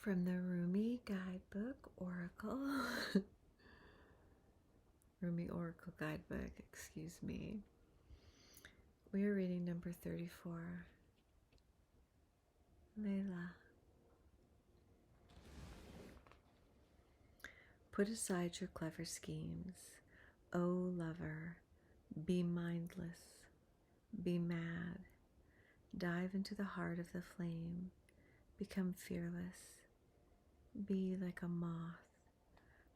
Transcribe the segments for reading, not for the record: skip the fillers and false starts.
From the Rumi Guidebook Oracle. Rumi Oracle Guidebook, excuse me. We are reading number 34. Layla. Put aside your clever schemes, O lover. Be mindless. Be mad. Dive into the heart of the flame. Become fearless. Be like a moth.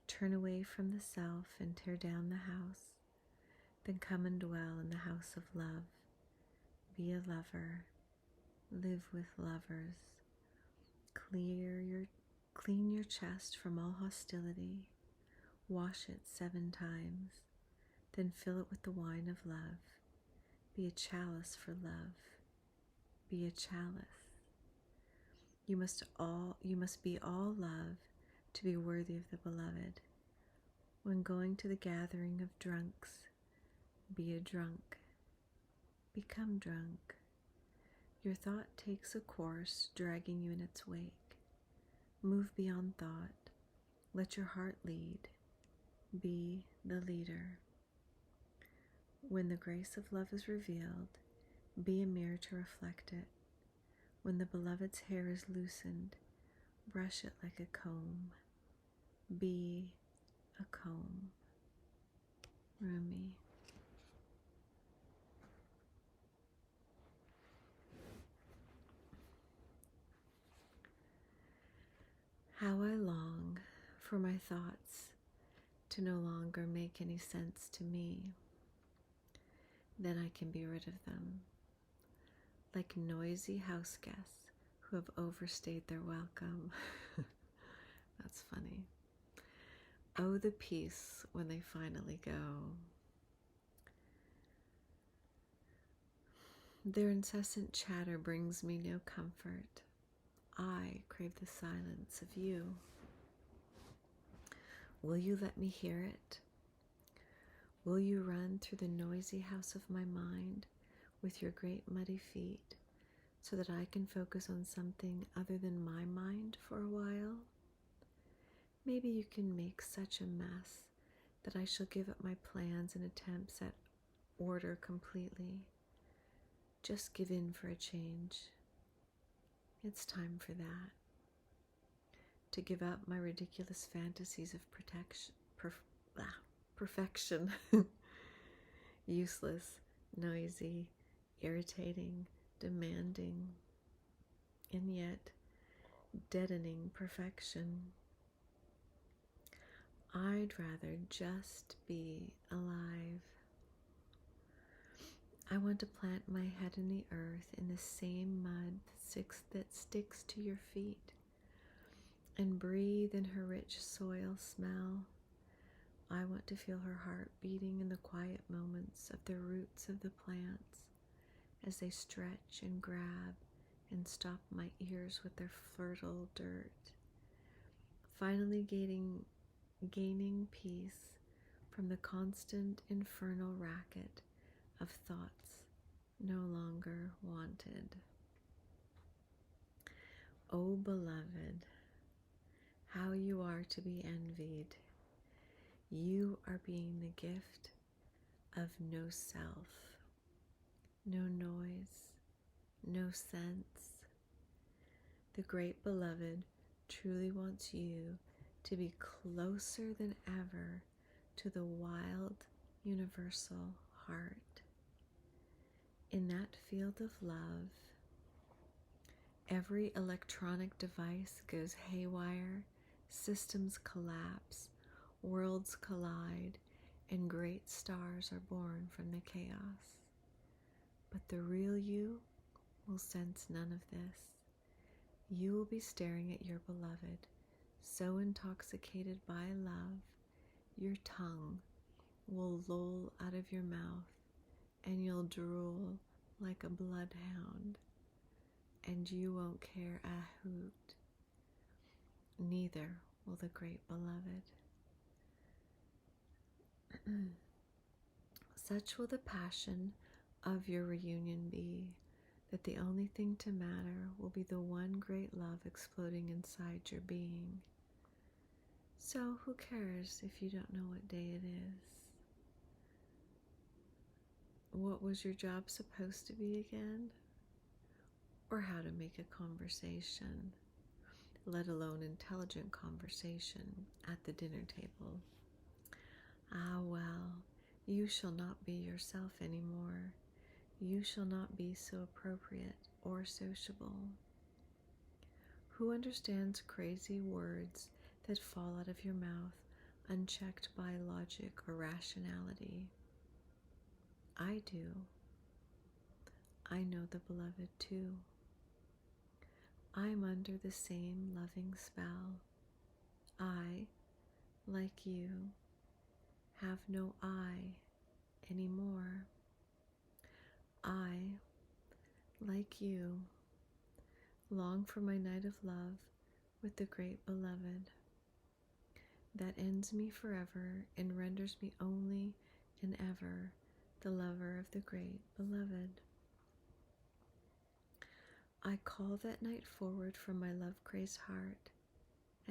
Turn away from the self and tear down the house. Then come and dwell in the house of love. Be a lover. Live with lovers. Clean your chest from all hostility. Wash it 7 times. Then fill it with the wine of love. Be a chalice for love. Be a chalice. You must be all love to be worthy of the beloved. When going to the gathering of drunks, be a drunk. Become drunk. Your thought takes a course, dragging you in its wake. Move beyond thought. Let your heart lead. Be the leader. When the grace of love is revealed, be a mirror to reflect it. When the beloved's hair is loosened, brush it like a comb. Be a comb. Rumi. How I long for my thoughts to no longer make any sense to me. Then I can be rid of them, like noisy house guests who have overstayed their welcome. That's funny. Oh, the peace when they finally go. Their incessant chatter brings me no comfort. I crave the silence of you. Will you let me hear it? Will you run through the noisy house of my mind with your great muddy feet so that I can focus on something other than my mind for a while? Maybe you can make such a mess that I shall give up my plans and attempts at order completely. Just give in for a change. It's time for that. To give up my ridiculous fantasies of perfection. Useless, noisy, irritating, demanding, and yet deadening perfection. I'd rather just be alive. I want to plant my head in the earth in the same mud that sticks to your feet, and breathe in her rich soil smell. I want to feel her heart beating in the quiet moments of the roots of the plants as they stretch and grab and stop my ears with their fertile dirt. Finally gaining peace from the constant infernal racket of thoughts no longer wanted. O beloved, how you are to be envied. You are being the gift of no self, no noise, no sense. The great beloved truly wants you to be closer than ever to the wild, universal heart. In that field of love, every electronic device goes haywire, systems collapse, worlds collide, and great stars are born from the chaos. But the real you will sense none of this. You will be staring at your beloved, so intoxicated by love, your tongue will loll out of your mouth, and you'll drool like a bloodhound, and you won't care a hoot. Neither will the great beloved. Such will the passion of your reunion be, that the only thing to matter will be the one great love exploding inside your being. So who cares if you don't know what day it is? What was your job supposed to be again? Or how to make a conversation, let alone intelligent conversation, at the dinner table? Ah, well, you shall not be yourself anymore. You shall not be so appropriate or sociable. Who understands crazy words that fall out of your mouth unchecked by logic or rationality? I do. I know the beloved too. I'm under the same loving spell. I, like you, have no I anymore. I, like you, long for my night of love with the great beloved that ends me forever and renders me only and ever the lover of the great beloved. I call that night forward from my love-crazed heart,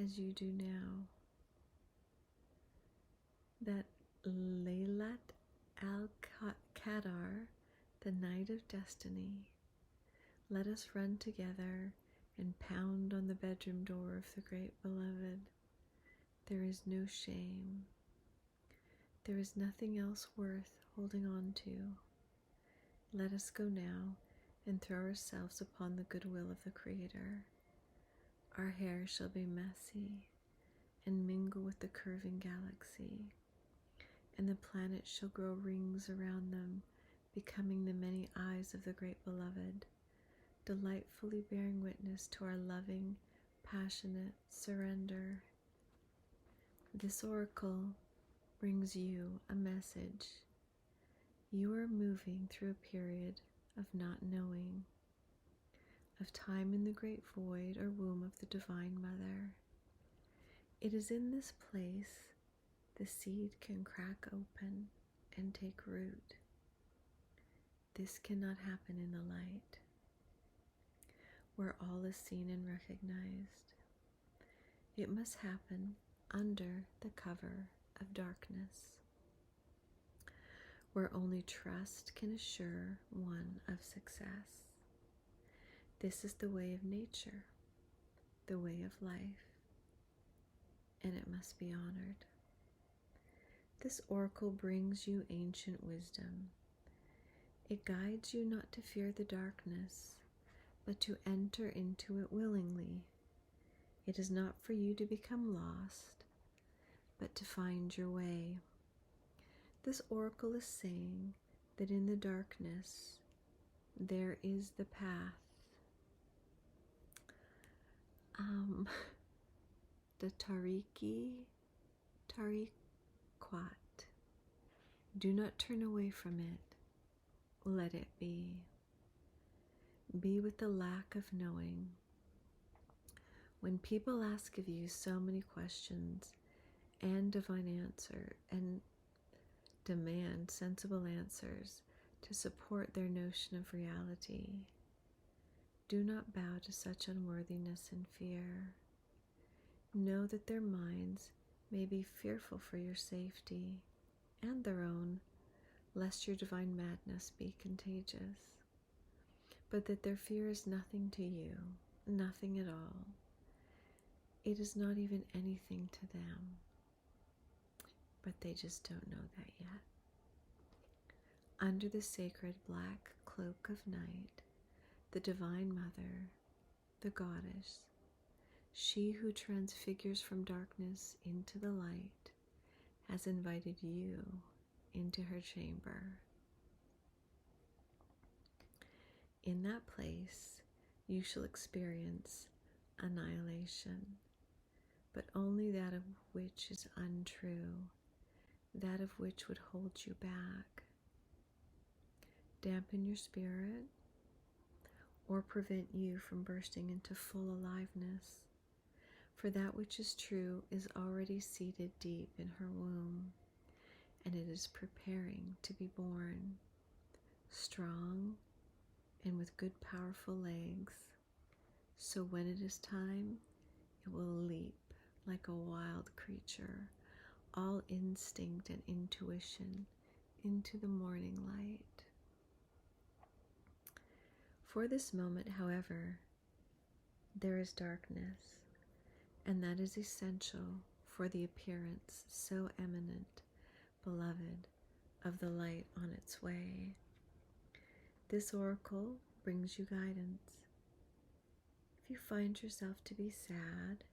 as you do now. That Laylat al-Qadar, the night of destiny. Let us run together and pound on the bedroom door of the great beloved. There is no shame. There is nothing else worth holding on to. Let us go now and throw ourselves upon the goodwill of the Creator. Our hair shall be messy and mingle with the curving galaxy, and the planets shall grow rings around them, becoming the many eyes of the great beloved, delightfully bearing witness to our loving, passionate surrender. This oracle brings you a message. You are moving through a period of not knowing, of time in the great void or womb of the Divine Mother. It is in this place the seed can crack open and take root. This cannot happen in the light, where all is seen and recognized. It must happen under the cover of darkness, where only trust can assure one of success. This is the way of nature, the way of life, and it must be honored. This oracle brings you ancient wisdom. It guides you not to fear the darkness, but to enter into it willingly. It is not for you to become lost, but to find your way. This oracle is saying that in the darkness there is the path. The Tariqat. Do not turn away from it. Let it be. Be with the lack of knowing. When people ask of you so many questions and demand sensible answers to support their notion of reality, do not bow to such unworthiness and fear. Know that their minds may be fearful for your safety and their own, lest your divine madness be contagious, but that their fear is nothing to you, nothing at all. It is not even anything to them, but they just don't know that yet. Under the sacred black cloak of night, the Divine Mother, the Goddess, she who transfigures from darkness into the light, has invited you into her chamber. In that place, you shall experience annihilation, but only that of which is untrue, that of which would hold you back, dampen your spirit, or prevent you from bursting into full aliveness. For that which is true is already seated deep in her womb, and it is preparing to be born, strong and with good, powerful legs. So when it is time, it will leap like a wild creature, all instinct and intuition, into the morning light. For this moment, however, there is darkness, and that is essential for the appearance so eminent, beloved, of the light on its way. This oracle brings you guidance. If you find yourself to be sad,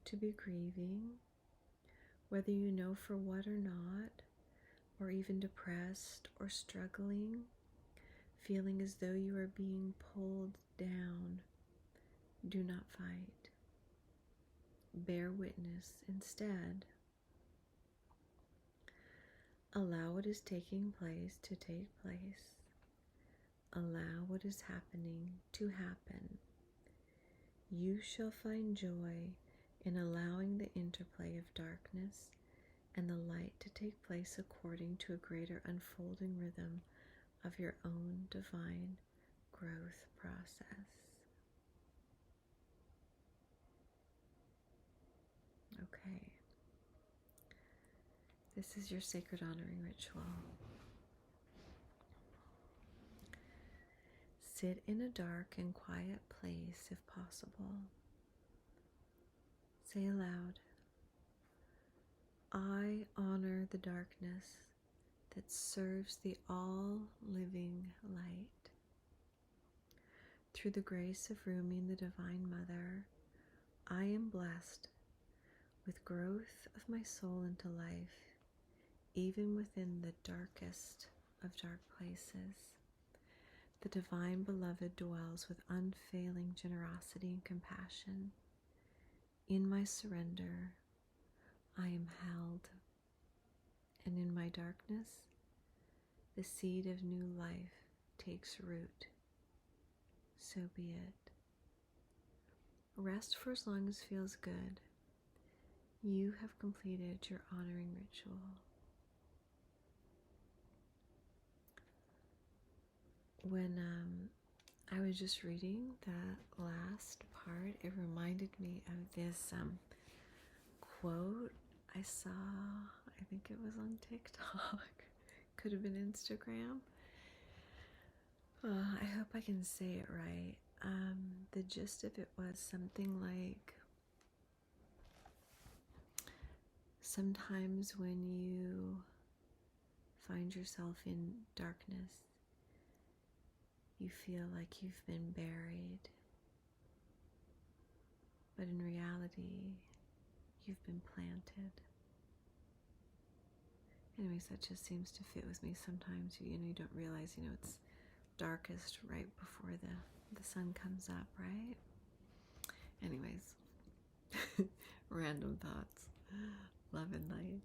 to be grieving, whether you know for what or not, or even depressed or struggling, feeling as though you are being pulled down, do not fight. Bear witness instead. Allow what is taking place to take place. Allow what is happening to happen. You shall find joy in allowing the interplay of darkness and the light to take place according to a greater unfolding rhythm of your own divine growth process. Okay. This is your sacred honoring ritual. Sit in a dark and quiet place if possible. Say aloud, I honor the darkness that serves the all-living light. Through the grace of Rumi and the Divine Mother, I am blessed with growth of my soul into life, even within the darkest of dark places. The Divine Beloved dwells with unfailing generosity and compassion. In my surrender, I am held, and in my darkness, the seed of new life takes root. So be it. Rest for as long as feels good. You have completed your honoring ritual. When I was just reading that last part, it reminded me of this quote I saw. I think it was on TikTok. Could have been Instagram. I hope I can say it right. The gist of it was something like, sometimes when you find yourself in darkness, you feel like you've been buried, but in reality, you've been planted. Anyways, that just seems to fit with me sometimes. You don't realize, it's darkest right before the sun comes up, right? Anyways, random thoughts. Love and light.